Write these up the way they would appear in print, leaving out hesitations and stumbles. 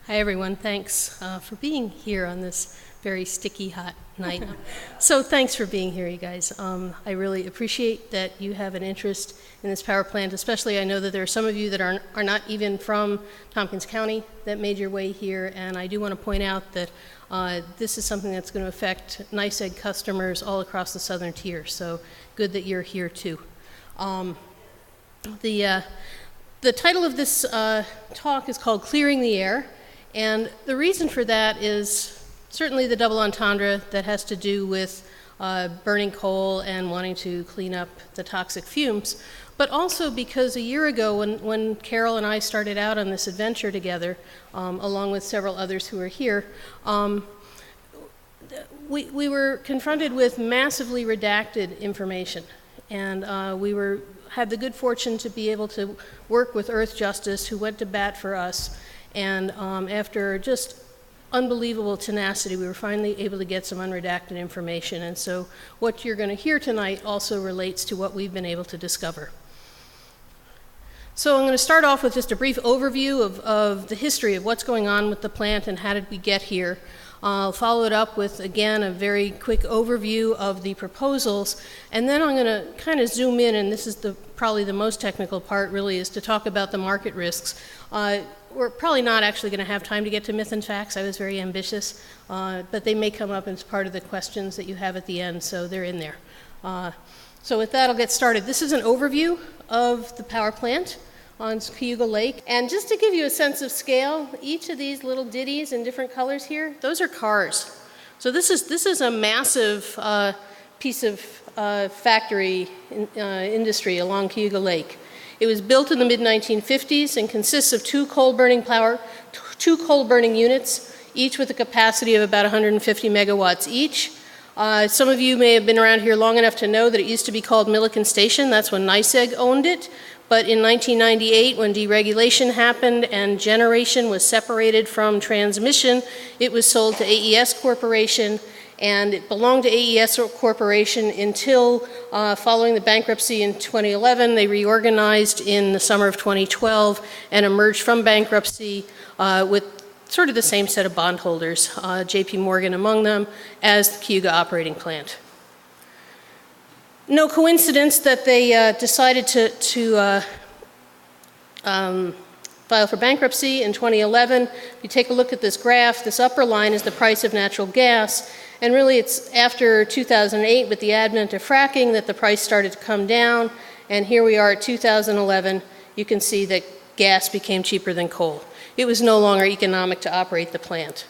Hi everyone, thanks for being here on this very sticky hot night. So thanks for being here, you guys. I really appreciate that you have an interest in this power plant, especially I know that there are some of you that are not even from Tompkins County that made your way here, and I do want to point out that this is something that's going to affect NYSEG customers all across the southern tier, so good that you're here too. The title of this talk is called Clearing the Air. And the reason for that is certainly the double entendre that has to do with burning coal and wanting to clean up the toxic fumes, but also because a year ago when Carol and I started out on this adventure together, along with several others who are here, we were confronted with massively redacted information. And we had the good fortune to be able to work with Earth Justice, who went to bat for us. And after just unbelievable tenacity, we were finally able to get some unredacted information. And so what you're going to hear tonight also relates to what we've been able to discover. So I'm going to start off with just a brief overview of the history of what's going on with the plant and how did we get here. I'll follow it up with, again, a very quick overview of the proposals. And then I'm going to kind of zoom in, and this is probably the most technical part, really, is to talk about the market risks. We're probably not actually going to have time to get to myth and facts. I was very ambitious, but they may come up as part of the questions that you have at the end, so they're in there. So with that, I'll get started. This is an overview of the power plant on Cayuga Lake. And just to give you a sense of scale, each of these little ditties in different colors here, those are cars. So this is a massive piece of factory industry along Cayuga Lake. It was built in the mid-1950s and consists of two coal-burning units, each with a capacity of about 150 megawatts each. Some of you may have been around here long enough to know that it used to be called Milliken Station. That's when NYSEG owned it. But in 1998, when deregulation happened and generation was separated from transmission, it was sold to AES Corporation, and it belonged to AES Corporation until following the bankruptcy in 2011. They reorganized in the summer of 2012 and emerged from bankruptcy with sort of the same set of bondholders, JP Morgan among them, as the Cayuga Operating Plant. No coincidence that they decided to file for bankruptcy in 2011. If you take a look at this graph, this upper line is the price of natural gas. And really it's after 2008 with the advent of fracking that the price started to come down. And here we are at 2011. You can see that gas became cheaper than coal. It was no longer economic to operate the plant.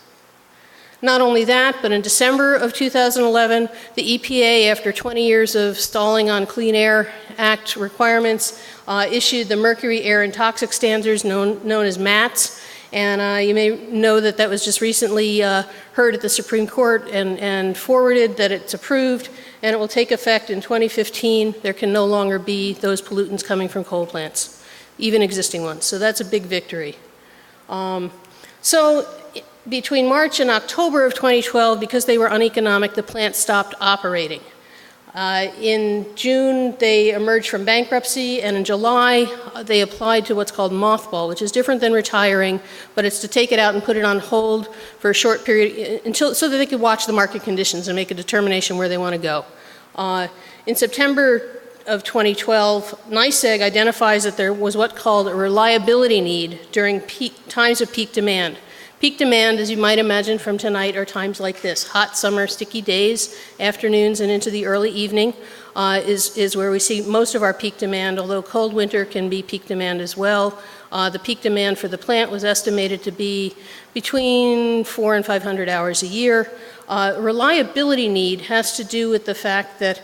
Not only that, but in December of 2011, the EPA, after 20 years of stalling on Clean Air Act requirements, issued the Mercury, Air, and Toxic Standards known as MATS. And you may know that that was just recently heard at the Supreme Court and forwarded that it's approved, and it will take effect in 2015. There can no longer be those pollutants coming from coal plants, even existing ones. So that's a big victory. Between March and October of 2012, because they were uneconomic, the plant stopped operating. In June, they emerged from bankruptcy, and in July, they applied to what's called mothball, which is different than retiring, but it's to take it out and put it on hold for a short period so that they could watch the market conditions and make a determination where they want to go. In September of 2012, NYSEG identifies that there was what's called a reliability need during times of peak demand. Peak demand, as you might imagine from tonight, are times like this. Hot summer, sticky days, afternoons, and into the early evening is where we see most of our peak demand, although cold winter can be peak demand as well. The peak demand for the plant was estimated to be between 400 and 500 hours a year. Reliability need has to do with the fact that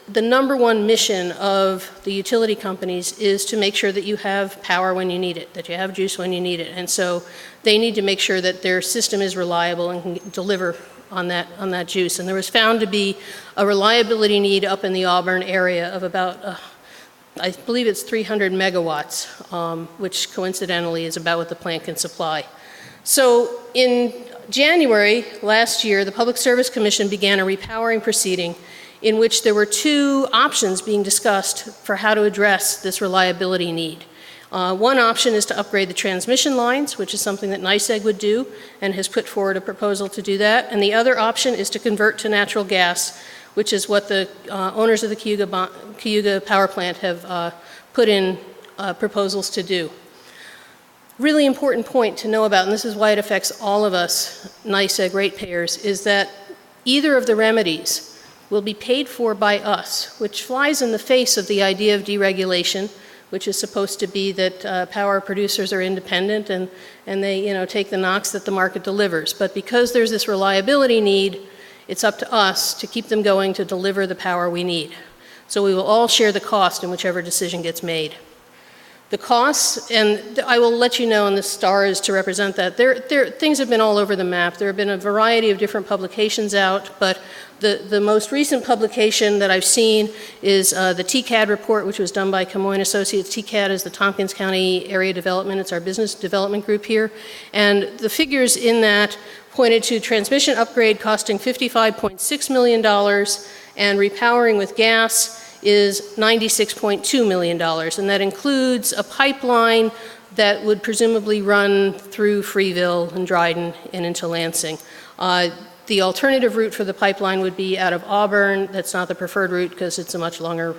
the number one mission of the utility companies is to make sure that you have power when you need it, that you have juice when you need it. And so they need to make sure that their system is reliable and can deliver on that juice. And there was found to be a reliability need up in the Auburn area of about, I believe it's 300 megawatts, which coincidentally is about what the plant can supply. So in January last year, the Public Service Commission began a repowering proceeding in which there were two options being discussed for how to address this reliability need. One option is to upgrade the transmission lines, which is something that NYSEG would do and has put forward a proposal to do that. And the other option is to convert to natural gas, which is what the owners of the Cayuga Power Plant have put in proposals to do. Really important point to know about, and this is why it affects all of us NYSEG ratepayers, is that either of the remedies will be paid for by us, which flies in the face of the idea of deregulation, which is supposed to be that power producers are independent and they take the knocks that the market delivers. But because there's this reliability need, it's up to us to keep them going to deliver the power we need. So we will all share the cost in whichever decision gets made. The costs, and I will let you know, and the star is to represent that, things have been all over the map. There have been a variety of different publications out, but the most recent publication that I've seen is the TCAD report, which was done by Camoin Associates. TCAD is the Tompkins County Area Development. It's our business development group here. And the figures in that pointed to transmission upgrade costing $55.6 million, and repowering with gas is $96.2 million, and that includes a pipeline that would presumably run through Freeville and Dryden and into Lansing. The alternative route for the pipeline would be out of Auburn. That's not the preferred route because it's a much longer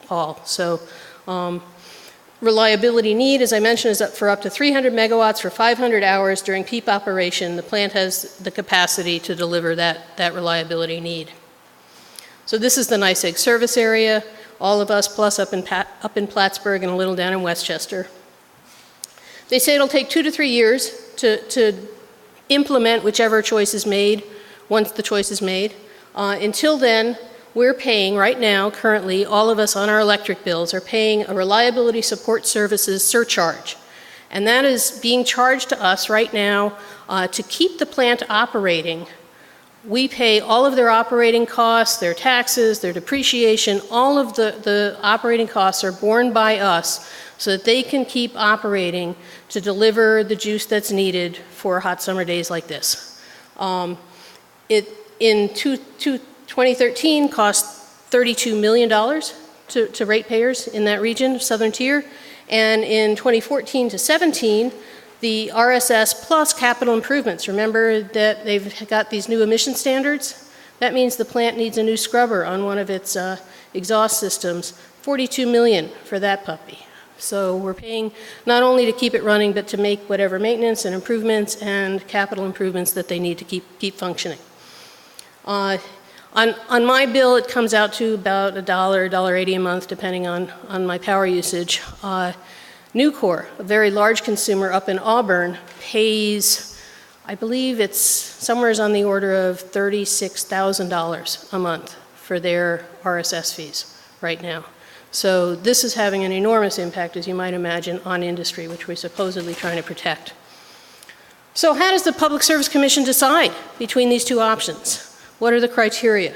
haul. So reliability need, as I mentioned, is up for up to 300 megawatts for 500 hours during peak operation. The plant has the capacity to deliver that reliability need. So this is the NYSEG service area, all of us plus up in Plattsburgh and a little down in Westchester. They say it'll take 2 to 3 years to implement whichever choice is made, once the choice is made. Until then, we're paying right now, currently, all of us on our electric bills are paying a reliability support services surcharge. And that is being charged to us right now to keep the plant operating. We pay all of their operating costs, their taxes, their depreciation, all of the operating costs are borne by us so that they can keep operating to deliver the juice that's needed for hot summer days like this. In 2013 cost $32 million to ratepayers in that region, Southern Tier, and in 2014 to 17, the RSS plus capital improvements. Remember that they've got these new emission standards? That means the plant needs a new scrubber on one of its exhaust systems. $42 million for that puppy. So we're paying not only to keep it running, but to make whatever maintenance and improvements and capital improvements that they need to keep functioning. On my bill, it comes out to about $1, $1.80 a month, depending on my power usage. Nucor, a very large consumer up in Auburn, pays, I believe it's somewhere on the order of $36,000 a month for their RSS fees right now. So this is having an enormous impact, as you might imagine, on industry, which we're supposedly trying to protect. So how does the Public Service Commission decide between these two options? What are the criteria?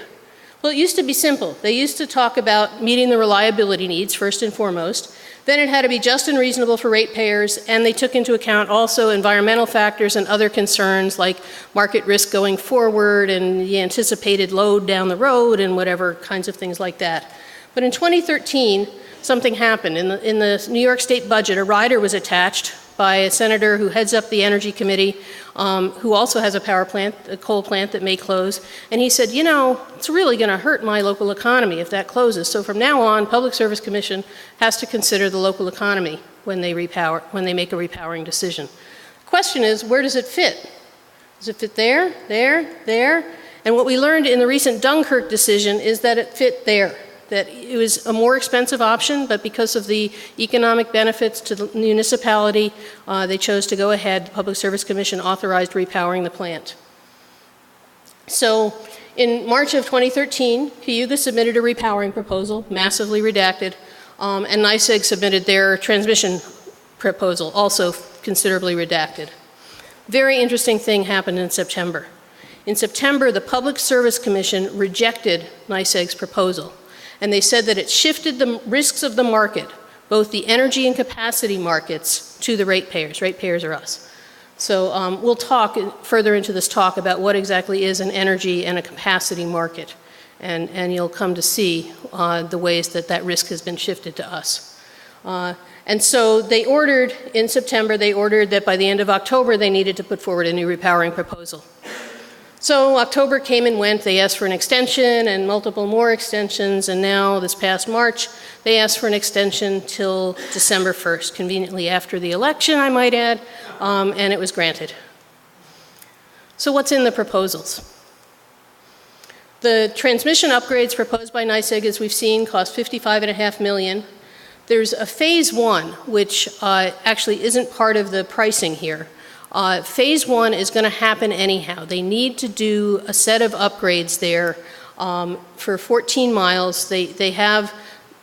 Well, it used to be simple. They used to talk about meeting the reliability needs first and foremost. Then it had to be just and reasonable for ratepayers, and they took into account also environmental factors and other concerns like market risk going forward and the anticipated load down the road and whatever kinds of things like that. But in 2013, something happened. In the New York State budget, a rider was attached by a senator who heads up the Energy Committee, who also has a power plant, a coal plant that may close. And he said, you know, it's really going to hurt my local economy if that closes. So from now on, Public Service Commission has to consider the local economy when they make a repowering decision. The question is, where does it fit? Does it fit there, there, there? And what we learned in the recent Dunkirk decision is that it fit there. That it was a more expensive option, but because of the economic benefits to the municipality, they chose to go ahead. The Public Service Commission authorized repowering the plant. So in March of 2013, Cayuga submitted a repowering proposal, massively redacted, and NYSEG submitted their transmission proposal, also considerably redacted. Very interesting thing happened in September. In September, the Public Service Commission rejected NYSEG's proposal. And they said that it shifted the risks of the market, both the energy and capacity markets, to the ratepayers. Ratepayers are us. So we'll talk further into this talk about what exactly is an energy and a capacity market. And you'll come to see the ways that that risk has been shifted to us. And so they ordered, in September, they ordered that by the end of October they needed to put forward a new repowering proposal. So October came and went, they asked for an extension and multiple more extensions, and now this past March they asked for an extension till December 1st, conveniently after the election, I might add, and it was granted. So what's in the proposals? The transmission upgrades proposed by NYSEG, as we've seen, cost $55.5 million. There's a phase one, which actually isn't part of the pricing here. Phase one is going to happen anyhow. They need to do a set of upgrades there for 14 miles. They have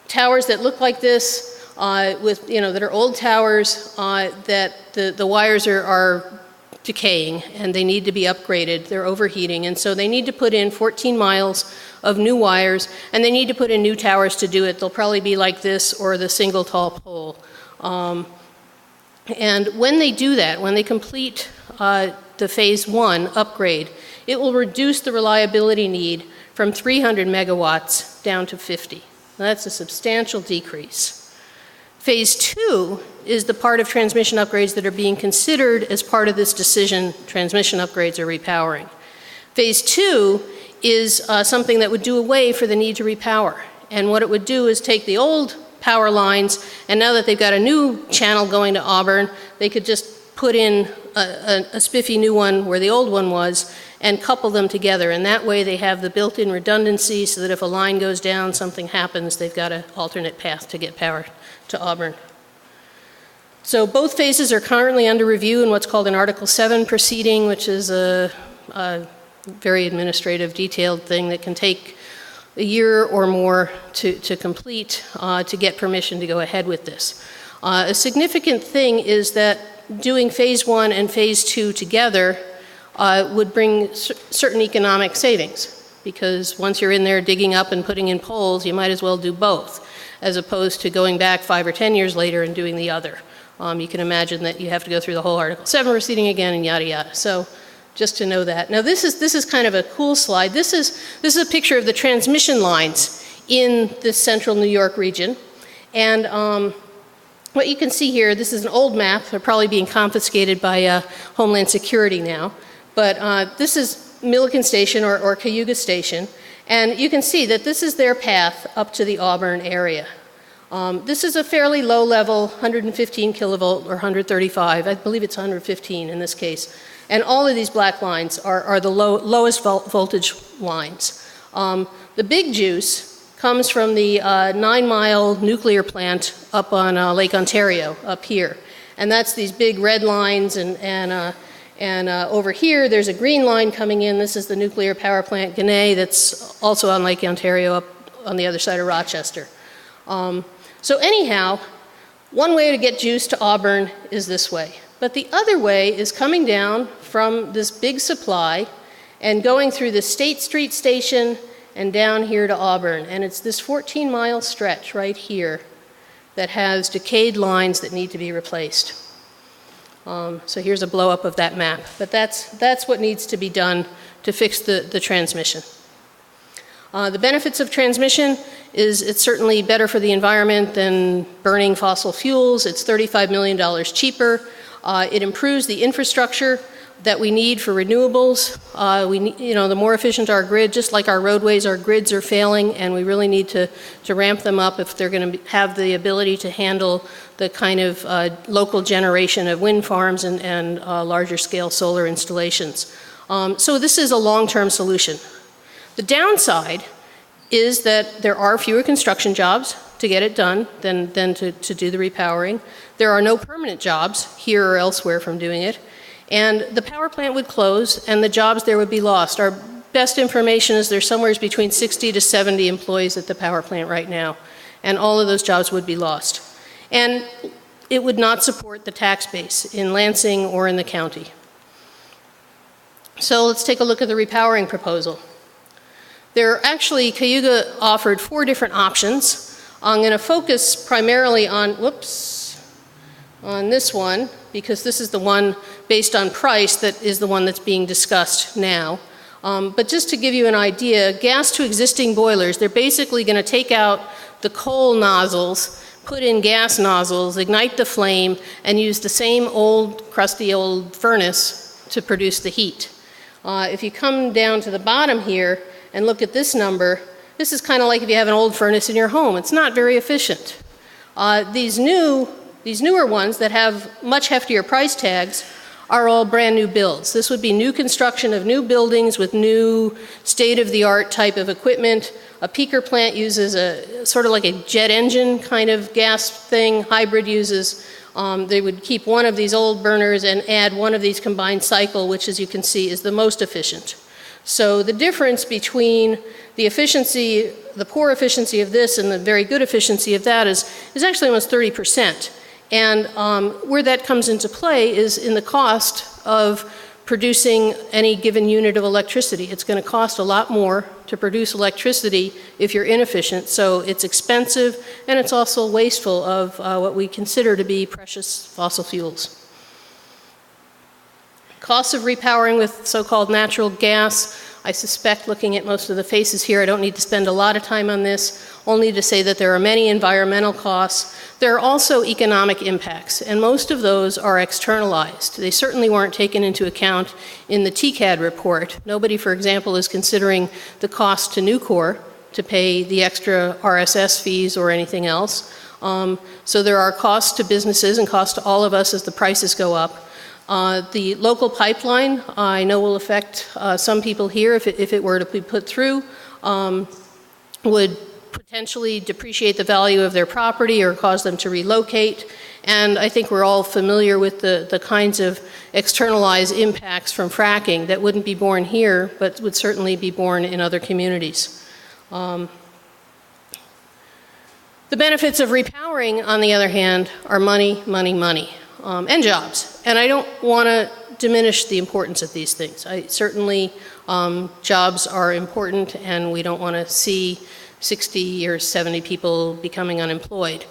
towers that look like this, that are old towers that the wires are decaying and they need to be upgraded. They're overheating, and so they need to put in 14 miles of new wires, and they need to put in new towers to do it. They'll probably be like this or the single tall pole. And when they do that, when they complete the phase one upgrade, it will reduce the reliability need from 300 megawatts down to 50. Now, that's a substantial decrease. Phase two is the part of transmission upgrades that are being considered as part of this decision, transmission upgrades or repowering. Phase two is something that would do away for the need to repower. And what it would do is take the old power lines, and now that they've got a new channel going to Auburn, they could just put in a spiffy new one where the old one was and couple them together. And that way they have the built-in redundancy so that if a line goes down, something happens, they've got an alternate path to get power to Auburn. So both phases are currently under review in what's called an Article 7 proceeding, which is a very administrative, detailed thing that can take a year or more to complete to get permission to go ahead with this. A significant thing is that doing phase one and phase two together would bring certain economic savings, because once you're in there digging up and putting in poles, you might as well do both, as opposed to going back 5 or 10 years later and doing the other. You can imagine that you have to go through the whole Article 7 proceeding again and yada yada. So just to know that. Now this is kind of a cool slide. This is a picture of the transmission lines in the central New York region. And what you can see here, this is an old map. They're probably being confiscated by Homeland Security now. But this is Milliken Station or Cayuga Station. And you can see that this is their path up to the Auburn area. This is a fairly low level, 115 kilovolt or 135. I believe it's 115 in this case. And all of these black lines are the lowest voltage lines. The big juice comes from the 9-mile nuclear plant up on Lake Ontario, up here. And that's these big red lines, and over here there's a green line coming in. This is the nuclear power plant Ginna that's also on Lake Ontario up on the other side of Rochester. So anyhow, one way to get juice to Auburn is this way. But the other way is coming down from this big supply and going through the State Street station and down here to Auburn. And it's this 14-mile stretch right here that has decayed lines that need to be replaced. So here's a blow-up of that map. But that's what needs to be done to fix the transmission. The benefits of transmission is it's certainly better for the environment than burning fossil fuels. It's $35 million cheaper. It improves the infrastructure that we need for renewables. The more efficient our grid, just like our roadways, our grids are failing, and we really need to ramp them up if they're going to have the ability to handle the kind of local generation of wind farms and larger scale solar installations. So this is a long-term solution. The downside is that there are fewer construction jobs to get it done than to do the repowering. There are no permanent jobs here or elsewhere from doing it. And the power plant would close and the jobs there would be lost. Our best information is there's somewhere between 60 to 70 employees at the power plant right now. And all of those jobs would be lost. And it would not support the tax base in Lansing or in the county. So let's take a look at the repowering proposal. Cayuga offered 4 different options. I'm going to focus primarily on this one, because this is the one based on price that is the one that's being discussed now. But just to give you an idea, gas to existing boilers, they're basically going to take out the coal nozzles, put in gas nozzles, ignite the flame, and use the same old, crusty old furnace to produce the heat. If you come down to the bottom here and look at this number, this is kind of like if you have an old furnace in your home. It's not very efficient. These newer ones that have much heftier price tags are all brand new builds. This would be new construction of new buildings with new state-of-the-art type of equipment. A peaker plant uses a sort of like a jet engine kind of gas thing. Hybrid uses, they would keep one of these old burners and add one of these combined cycle, which as you can see is the most efficient. So the difference between the efficiency, the poor efficiency of this and the very good efficiency of that is actually almost 30%. And where that comes into play is in the cost of producing any given unit of electricity. It's going to cost a lot more to produce electricity if you're inefficient, so it's expensive and it's also wasteful of what we consider to be precious fossil fuels. Costs of repowering with so-called natural gas. I suspect, looking at most of the faces here, I don't need to spend a lot of time on this, only to say that there are many environmental costs. There are also economic impacts, and most of those are externalized. They certainly weren't taken into account in the TCAD report. Nobody, for example, is considering the cost to Nucor to pay the extra RSS fees or anything else. So there are costs to businesses and costs to all of us as the prices go up. The local pipeline, I know will affect some people here if it were to be put through, would potentially depreciate the value of their property or cause them to relocate. And I think we're all familiar with the kinds of externalized impacts from fracking that wouldn't be borne here, but would certainly be borne in other communities. The benefits of repowering, on the other hand, are money, money, money. And jobs. And I don't want to diminish the importance of these things. Certainly, jobs are important, and we don't want to see 60 or 70 people becoming unemployed.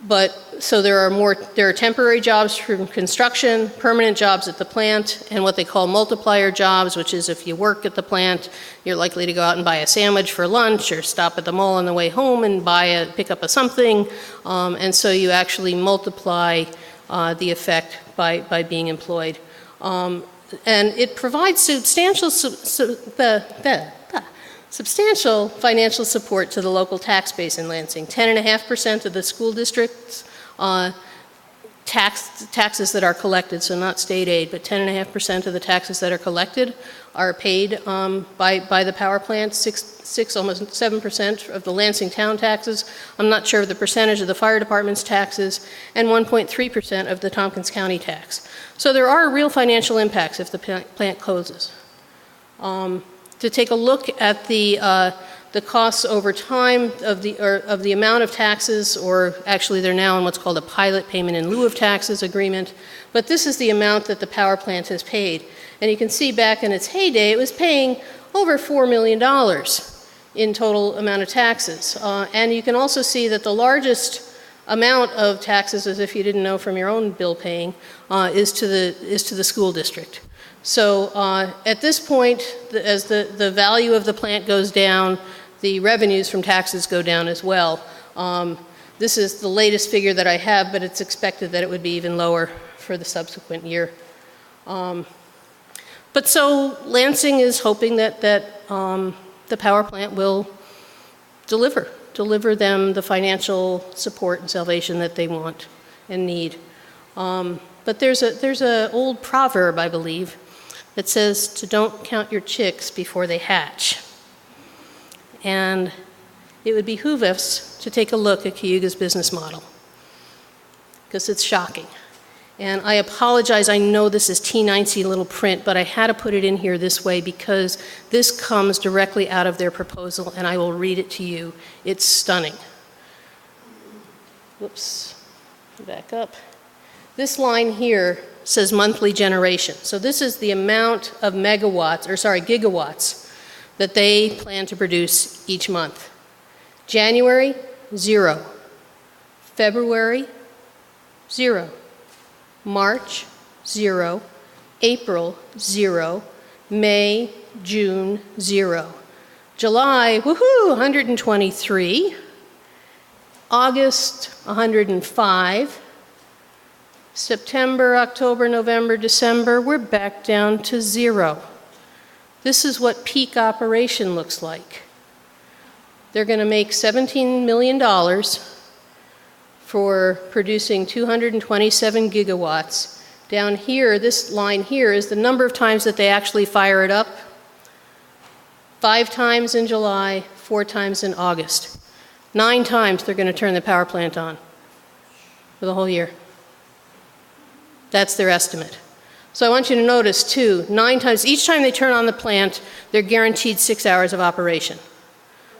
But so there are temporary jobs from construction, permanent jobs at the plant, and what they call multiplier jobs, which is if you work at the plant, you're likely to go out and buy a sandwich for lunch or stop at the mall on the way home and pick up a something. And so you actually multiply the effect by being employed. And it provides substantial financial support to the local tax base in Lansing. 10.5% of the school district's taxes that are collected, so not state aid, but 10.5% of the taxes that are collected are paid by the power plant. Almost 7% of the Lansing town taxes. I'm not sure of the percentage of the fire department's taxes, and 1.3% of the Tompkins County tax. So there are real financial impacts if the plant closes. To take a look at the costs over time of the amount of taxes, or actually they're now in what's called a pilot payment in lieu of taxes agreement, but this is the amount that the power plant has paid. And you can see back in its heyday, it was paying over $4 million in total amount of taxes. And you can also see that the largest amount of taxes, as if you didn't know from your own bill paying, is to the school district. So at this point, as the value of the plant goes down, the revenues from taxes go down as well. This is the latest figure that I have, but it's expected that it would be even lower for the subsequent year. But so Lansing is hoping that the power plant will deliver them the financial support and salvation that they want and need. But there's a old proverb, I believe, that says to don't count your chicks before they hatch. And it would behoove us to take a look at Cayuga's business model, because it's shocking. And I apologize, I know this is teeny little print, but I had to put it in here this way because this comes directly out of their proposal, and I will read it to you. It's stunning. Whoops, back up. This line here says monthly generation. So this is the amount of gigawatts that they plan to produce each month. January, 0. February, 0. March, 0. April, 0. May, June, 0. July, woohoo, 123. August, 105. September, October, November, December, we're back down to 0. This is what peak operation looks like. They're going to make $17 million for producing 227 gigawatts. Down here, this line here is the number of times that they actually fire it up. 5 times in July, 4 times in August. 9 times they're going to turn the power plant on for the whole year. That's their estimate. So I want you to notice too, 9 times, each time they turn on the plant, they're guaranteed 6 hours of operation.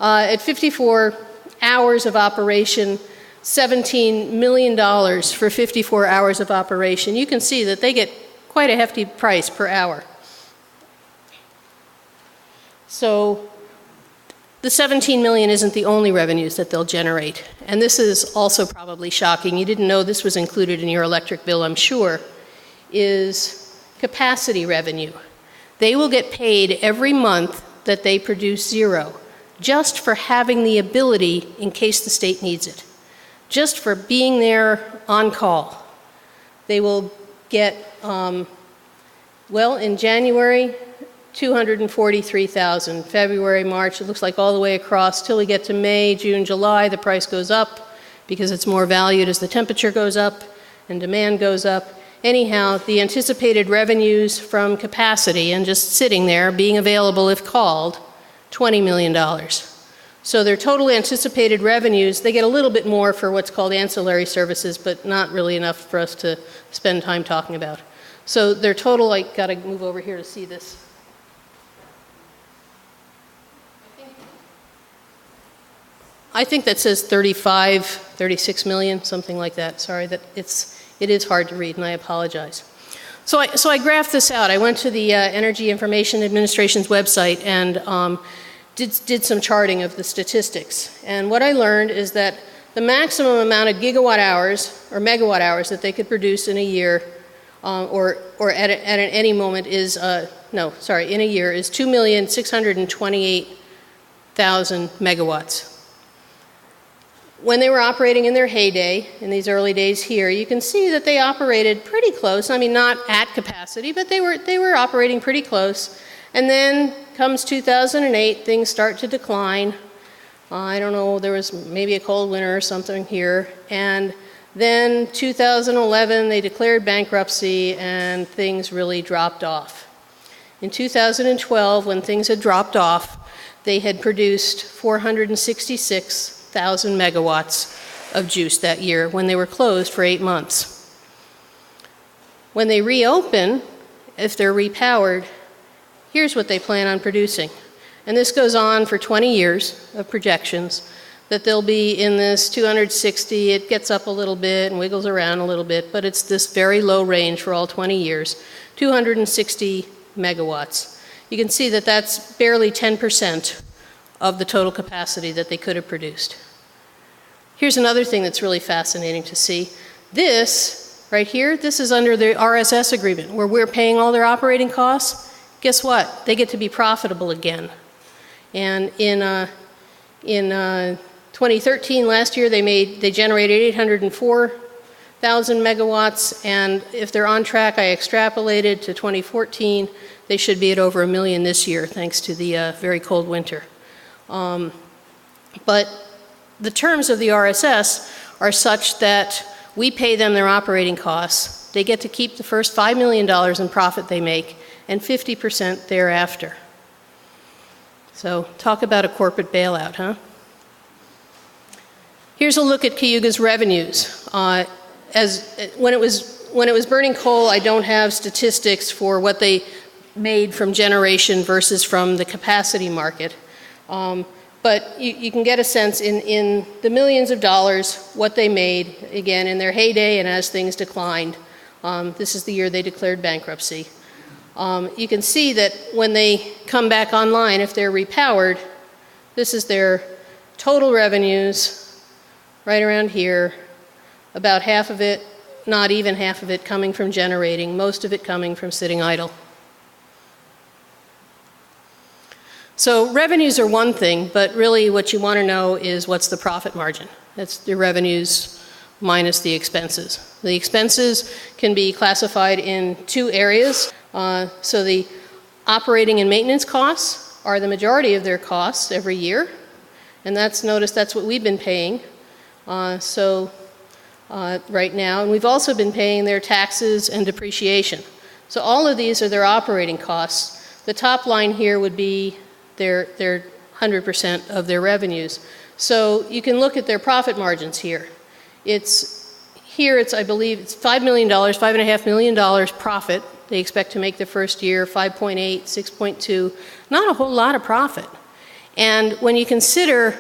At 54 hours of operation, $17 million for 54 hours of operation. You can see that they get quite a hefty price per hour. So the $17 million isn't the only revenues that they'll generate. And this is also probably shocking. You didn't know this was included in your electric bill, I'm sure, is capacity revenue. They will get paid every month that they produce 0, just for having the ability in case the state needs it, just for being there on call. They will get, well, in January, 243,000. February, March, it looks like all the way across till we get to May, June, July, the price goes up because it's more valued as the temperature goes up and demand goes up. Anyhow, the anticipated revenues from capacity and just sitting there, being available if called, $20 million. So their total anticipated revenues, they get a little bit more for what's called ancillary services, but not really enough for us to spend time talking about. So their total, I gotta move over here to see this. I think that says 36 million, something like that. Sorry, that it is hard to read, and I apologize. So I graphed this out. I went to the Energy Information Administration's website and did some charting of the statistics. And what I learned is that the maximum amount of gigawatt hours or megawatt hours that they could produce in a year, or at any moment is, in a year is 2,628,000 megawatts. When they were operating in their heyday, in these early days here, you can see that they operated pretty close. I mean, not at capacity, but they were operating pretty close. And then comes 2008, things start to decline. I don't know, there was maybe a cold winter or something here. And then 2011, they declared bankruptcy and things really dropped off. In 2012, when things had dropped off, they had produced 466,000 megawatts of juice that year when they were closed for 8 months. When they reopen, if they're repowered, here's what they plan on producing. And this goes on for 20 years of projections, that they'll be in this 260, it gets up a little bit and wiggles around a little bit, but it's this very low range for all 20 years, 260 megawatts. You can see that that's barely 10% of the total capacity that they could have produced. Here's another thing that's really fascinating to see. This, right here, this is under the RSS agreement, where we're paying all their operating costs. Guess what? They get to be profitable again. And in 2013, last year, they generated 804,000 megawatts, and if they're on track, I extrapolated to 2014, they should be at over 1 million this year, thanks to the very cold winter. But the terms of the RSS are such that we pay them their operating costs. They get to keep the first $5 million in profit they make, and 50% thereafter. So talk about a corporate bailout, huh? Here's a look at Cayuga's revenues. When it was burning coal, I don't have statistics for what they made from generation versus from the capacity market. But you can get a sense in the millions of dollars what they made, again, in their heyday and as things declined. This is the year they declared bankruptcy. You can see that when they come back online, if they're repowered, this is their total revenues right around here, about half of it, not even half of it, coming from generating, most of it coming from sitting idle. So revenues are one thing, but really what you want to know is what's the profit margin. That's the revenues minus the expenses. The expenses can be classified in two areas. So the operating and maintenance costs are the majority of their costs every year. And notice that's what we've been paying. Right now, and we've also been paying their taxes and depreciation. So all of these are their operating costs. The top line here would be their 100% of their revenues. So you can look at their profit margins here. I believe it's $5 million, $5.5 million profit they expect to make the first year, 5.8, 6.2, not a whole lot of profit. And when you consider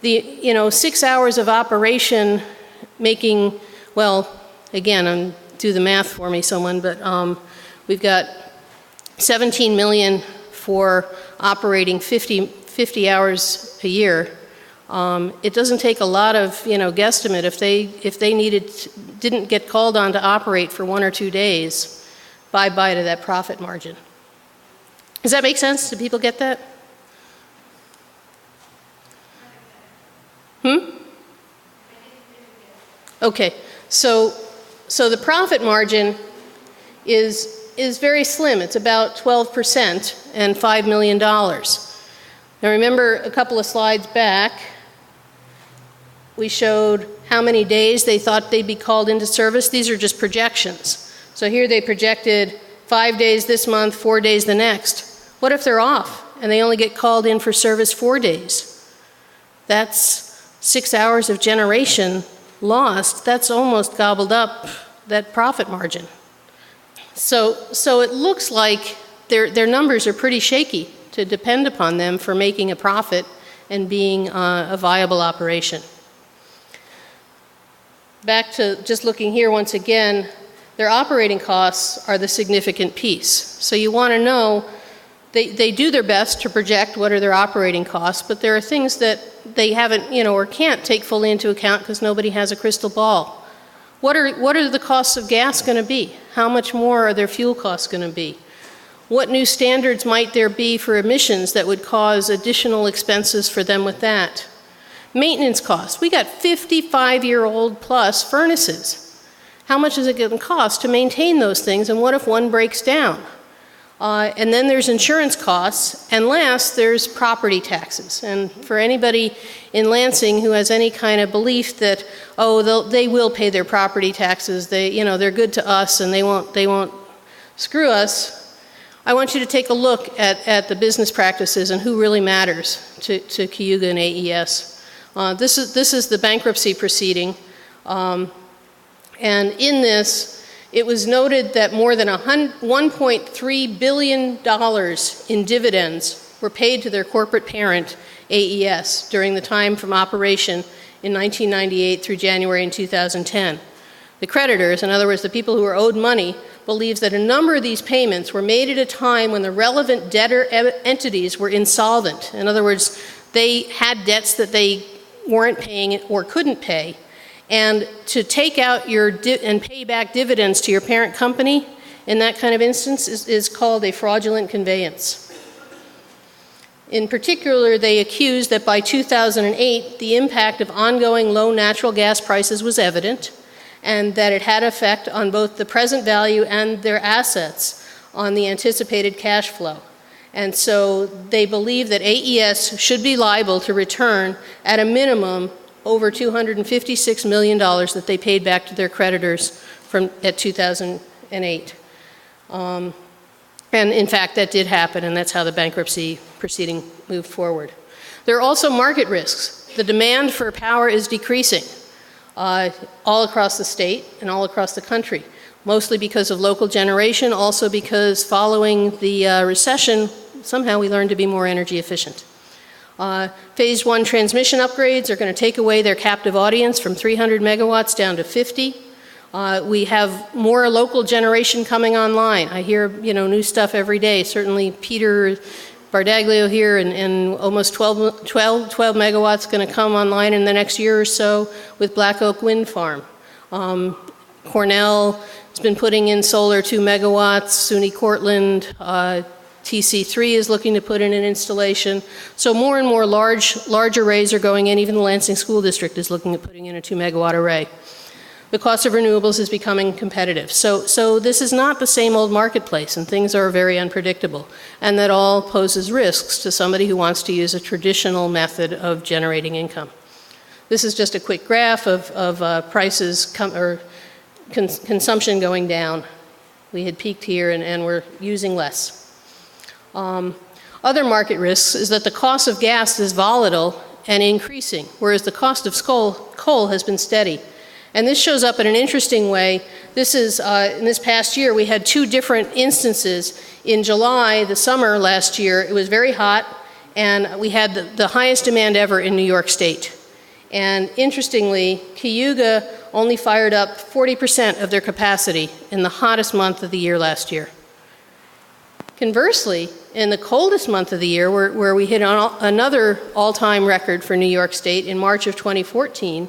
the 6 hours of operation making, well, again, do the math for me, someone, but we've got 17 million for operating 50 hours a year. It doesn't take a lot of guesstimate if they didn't get called on to operate for 1 or 2 days. Bye-bye to that profit margin. Does that make sense? Do people get that? Okay, so the profit margin is very slim. It's about 12% and $5 million. Now remember a couple of slides back, we showed how many days they thought they'd be called into service. These are just projections. So here they projected 5 days this month, 4 days the next. What if they're off and they only get called in for service 4 days? That's 6 hours of generation lost. That's almost gobbled up that profit margin. So it looks like their numbers are pretty shaky to depend upon them for making a profit and being a viable operation. Back to just looking here once again, their operating costs are the significant piece. So you want to know, they do their best to project what are their operating costs, but there are things that they haven't, or can't take fully into account because nobody has a crystal ball. What are the costs of gas going to be? How much more are their fuel costs going to be? What new standards might there be for emissions that would cause additional expenses for them with that? Maintenance costs. We got 55-year-old plus furnaces. How much is it going to cost to maintain those things, and what if one breaks down? And then there's insurance costs, and last, there's property taxes. And for anybody in Lansing who has any kind of belief that, they will pay their property taxes, they're good to us and they won't screw us, I want you to take a look at the business practices and who really matters to Cayuga and AES. This is the bankruptcy proceeding. And in this, it was noted that more than $1.3 billion in dividends were paid to their corporate parent, AES, during the time from operation in 1998 through January in 2010. The creditors, in other words, the people who were owed money, believes that a number of these payments were made at a time when the relevant debtor entities were insolvent. In other words, they had debts that they weren't paying or couldn't pay. And to take out and pay back dividends to your parent company in that kind of instance is called a fraudulent conveyance. In particular, they accused that by 2008, the impact of ongoing low natural gas prices was evident, and that it had effect on both the present value and their assets on the anticipated cash flow. And so they believe that AES should be liable to return at a minimum over $256 million that they paid back to their creditors at 2008. And in fact, that did happen, and that's how the bankruptcy proceeding moved forward. There are also market risks. The demand for power is decreasing all across the state and all across the country, mostly because of local generation, also because following the recession, somehow we learned to be more energy efficient. Phase 1 transmission upgrades are going to take away their captive audience from 300 megawatts down to 50. We have more local generation coming online. I hear new stuff every day. Certainly Peter Bardaglio here and almost 12 megawatts going to come online in the next year or so with Black Oak Wind Farm. Cornell has been putting in solar 2 megawatts, SUNY Cortland, TC3 is looking to put in an installation. So more and more large arrays are going in. Even the Lansing School District is looking at putting in a 2-megawatt array. The cost of renewables is becoming competitive. So this is not the same old marketplace, and things are very unpredictable. And that all poses risks to somebody who wants to use a traditional method of generating income. This is just a quick graph of prices consumption going down. We had peaked here and we're using less. Other market risks is that the cost of gas is volatile and increasing, whereas the cost of coal has been steady. And this shows up in an interesting way. This is, in this past year, we had 2 different instances. In July, the summer last year, it was very hot, and we had the highest demand ever in New York State. And interestingly, Cayuga only fired up 40% of their capacity in the hottest month of the year last year. Conversely, in the coldest month of the year, where we hit another all-time record for New York State in March of 2014,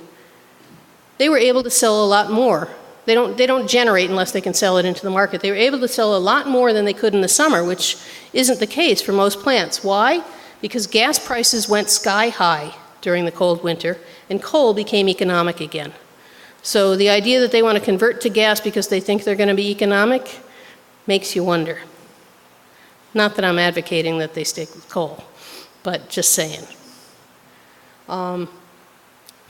they were able to sell a lot more. They don't generate unless they can sell it into the market. They were able to sell a lot more than they could in the summer, which isn't the case for most plants. Why? Because gas prices went sky high during the cold winter, and coal became economic again. So the idea that they want to convert to gas because they think they're going to be economic makes you wonder. Not that I'm advocating that they stick with coal, but just saying.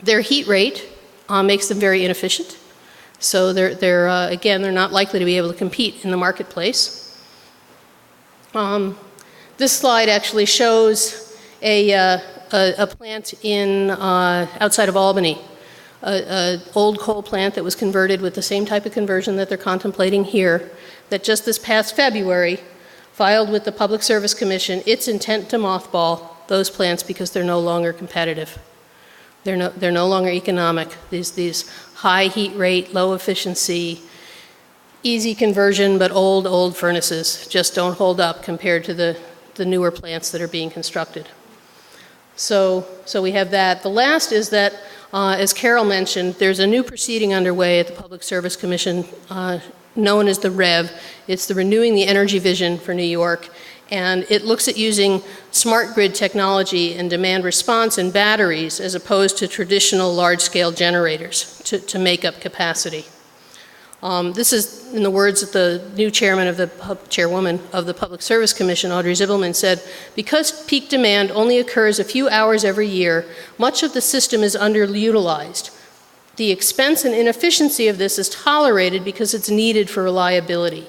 Their heat rate makes them very inefficient. So again, they're not likely to be able to compete in the marketplace. This slide actually shows a plant outside of Albany, an old coal plant that was converted with the same type of conversion that they're contemplating here, that just this past February filed with the Public Service Commission its intent to mothball those plants because they're no longer competitive. They're no longer economic. These high heat rate, low efficiency, easy conversion, but old furnaces just don't hold up compared to the newer plants that are being constructed. So we have that. The last is that, as Carol mentioned, there's a new proceeding underway at the Public Service Commission known as the REV. It's the Renewing the Energy Vision for New York. And it looks at using smart grid technology and demand response and batteries as opposed to traditional large-scale generators to make up capacity. This is, in the words of the new chairwoman of the Public Service Commission, Audrey Zibelman, said, because peak demand only occurs a few hours every year, much of the system is underutilized. The expense and inefficiency of this is tolerated because it's needed for reliability.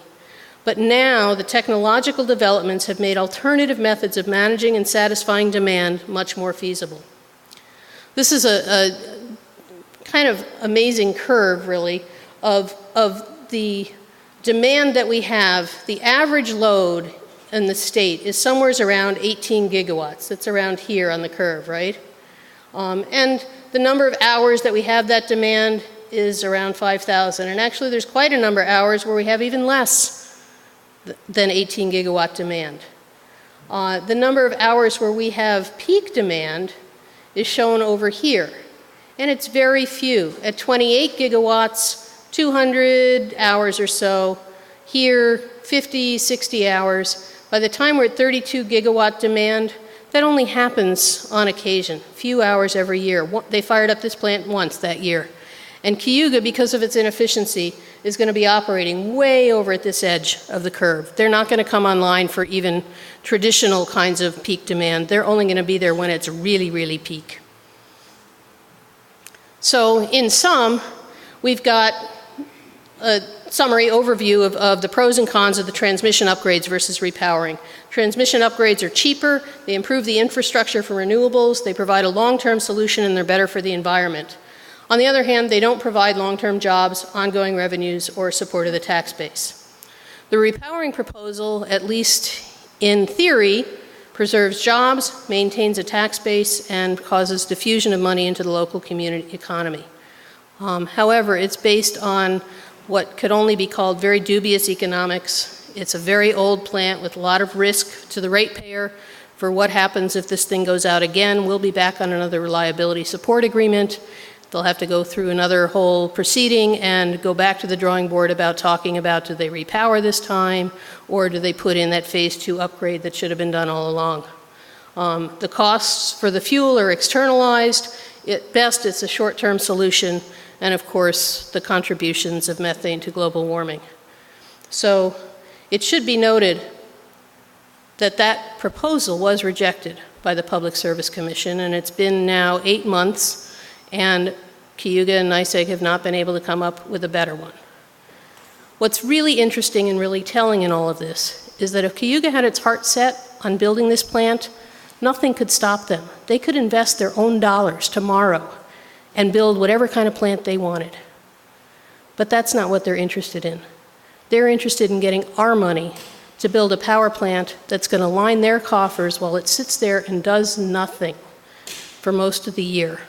But now the technological developments have made alternative methods of managing and satisfying demand much more feasible. This is a kind of amazing curve, really, of the demand that we have. The average load in the state is somewhere around 18 gigawatts. That's around here on the curve, right? And the number of hours that we have that demand is around 5,000. And actually, there's quite a number of hours where we have even less than 18 gigawatt demand. The number of hours where we have peak demand is shown over here. And it's very few. At 28 gigawatts, 200 hours or so. Here, 50, 60 hours. By the time we're at 32 gigawatt demand, that only happens on occasion, a few hours every year. They fired up this plant once that year. And Cayuga, because of its inefficiency, is going to be operating way over at this edge of the curve. They're not going to come online for even traditional kinds of peak demand. They're only going to be there when it's really, really peak. So in sum, we've got a summary overview of the pros and cons of the transmission upgrades versus repowering. Transmission upgrades are cheaper, they improve the infrastructure for renewables, they provide a long-term solution, and they're better for the environment. On the other hand, they don't provide long-term jobs, ongoing revenues, or support of the tax base. The repowering proposal, at least in theory, preserves jobs, maintains a tax base, and causes diffusion of money into the local community economy. However, it's based on what could only be called very dubious economics. It's a very old plant with a lot of risk to the ratepayer for what happens if this thing goes out again. We'll be back on another reliability support agreement. they'll have to go through another whole proceeding and go back to the drawing board about talking about, do they repower this time, or do they put in that phase 2 upgrade that should have been done all along. The costs for the fuel are externalized. At best, it's a short-term solution, and of course, the contributions of methane to global warming. So it should be noted that that proposal was rejected by the Public Service Commission, and it's been now 8 months, and Cayuga and NYSEG have not been able to come up with a better one. What's really interesting and really telling in all of this is that if Cayuga had its heart set on building this plant, nothing could stop them. They could invest their own dollars tomorrow and build whatever kind of plant they wanted. But that's not what they're interested in. They're interested in getting our money to build a power plant that's going to line their coffers while it sits there and does nothing for most of the year.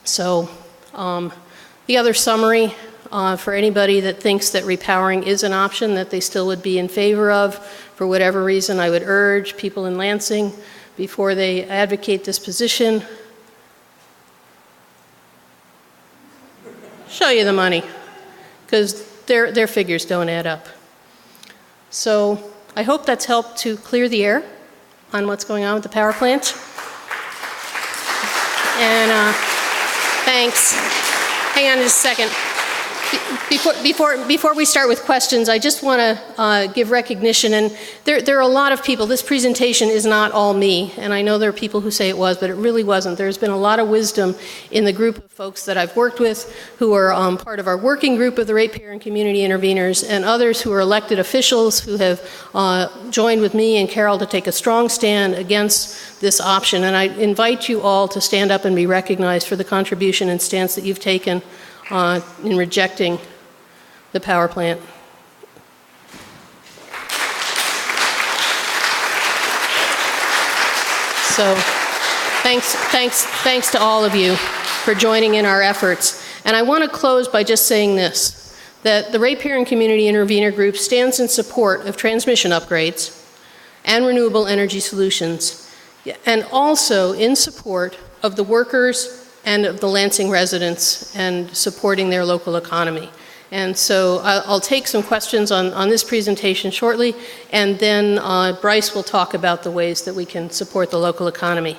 So the other summary for anybody that thinks that repowering is an option that they still would be in favor of, for whatever reason, I would urge people in Lansing, before they advocate this position, show you the money, because their figures don't add up. So I hope that's helped to clear the air on what's going on with the power plant. And thanks. Hang on just a second. Before we start with questions, I just want to give recognition, and there are a lot of people. This presentation is not all me, and I know there are people who say it was, but it really wasn't. There's been a lot of wisdom in the group of folks that I've worked with who are part of our working group of the ratepayer and community interveners, and others who are elected officials who have joined with me and Carol to take a strong stand against this option. And I invite you all to stand up and be recognized for the contribution and stance that you've taken in rejecting the power plant. So thanks to all of you for joining in our efforts. And I want to close by just saying this, that the Ratepayer and Community Intervenor Group stands in support of transmission upgrades and renewable energy solutions, and also in support of the workers and of the Lansing residents and supporting their local economy. And so I'll take some questions on this presentation shortly, and then Bryce will talk about the ways that we can support the local economy.